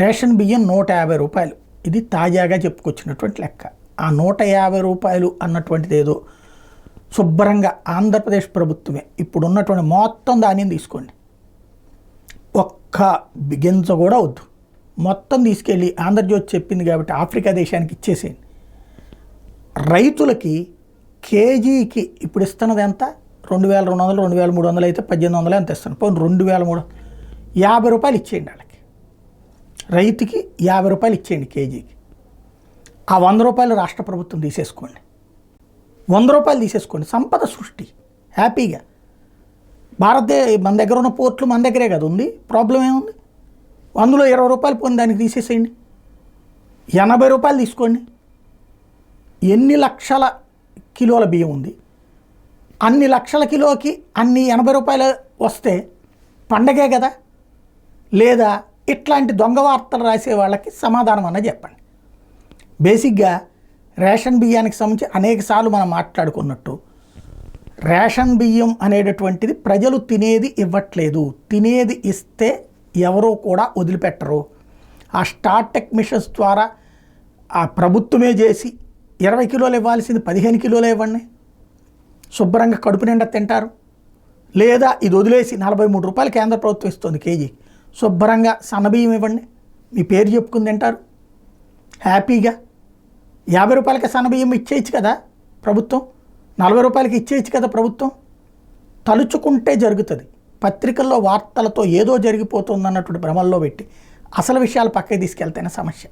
Ration బియ్యం 150 రూపాయలు. ఇది తాజాగా చెప్పుకొచ్చినటువంటి లెక్క. ఆ 150 రూపాయలు అన్నటువంటిది ఏదో శుభ్రంగా ఆంధ్రప్రదేశ్ ప్రభుత్వమే ఇప్పుడు ఉన్నటువంటి మొత్తం ధాన్యం తీసుకోండి, ఒక్క గింజ కూడా వద్దు, మొత్తం తీసుకెళ్ళి ఆంధ్రజ్యోతి చెప్పింది కాబట్టి ఆఫ్రికా దేశానికి ఇచ్చేసేయండి. రైతులకి కేజీకి ఇప్పుడు ఇస్తున్నది ఎంత? 2200, 2300 అయితే 1800 ఎంత ఇస్తాను, పోనీ 2300, 50 రూపాయలు ఇచ్చేయండి వాళ్ళకి. రైతుకి 50 రూపాయలు ఇచ్చేయండి కేజీకి. ఆ 100 రూపాయలు రాష్ట్ర ప్రభుత్వం తీసేసుకోండి, 100 రూపాయలు తీసేసుకోండి, సంపద సృష్టి హ్యాపీగా. మన దగ్గర ఉన్న పోర్ట్లు మన దగ్గరే కదా ఉంది, ప్రాబ్లం ఏముంది? అందులో 20 రూపాయలు పోని దానికి తీసేసేయండి, 80 రూపాయలు తీసుకోండి. ఎన్ని లక్షల కిలోల బియ్యం ఉంది, అన్ని లక్షల కిలోకి అన్ని 80 రూపాయలు వస్తే పండగే కదా. లేదా ఇట్లాంటి దొంగ వార్తలు రాసే వాళ్ళకి సమాధానం అన్న చెప్పండి. బేసిక్గా రేషన్ బియ్యానికి సంబంధించి అనేకసార్లు మనం మాట్లాడుకున్నట్టు రేషన్ బియ్యం అనేటటువంటిది ప్రజలు తినేది ఇవ్వట్లేదు, తినేది ఇస్తే ఎవరో కూడా వదిలిపెట్టరు. ఆ స్టార్టెక్ మిషన్స్ ద్వారా ఆ ప్రభుత్వమే చేసి 20 కిలోలు ఇవ్వాల్సింది 15 కిలోలు ఇవ్వండి, శుభ్రంగా కడుపు నిండా తింటారు. లేదా ఇది వదిలేసి 43 రూపాయలు కేంద్ర ప్రభుత్వం ఇస్తుంది కేజీ, శుభ్రంగా సన్నబియ్యం ఇవ్వండి, మీ పేరు చెప్పుకుని తింటారు హ్యాపీగా. 50 రూపాయలకి సన్నబియ్యం ఇచ్చేయచ్చు కదా ప్రభుత్వం, 40 రూపాయలకి ఇచ్చేయచ్చు కదా ప్రభుత్వం. తలుచుకుంటే జరుగుతుంది. పత్రికల్లో వార్తలతో ఏదో జరిగిపోతుంది అన్నటువంటి భ్రమల్లో పెట్టి అసలు విషయాలు పక్కకి తీసుకెళ్తేనే సమస్య.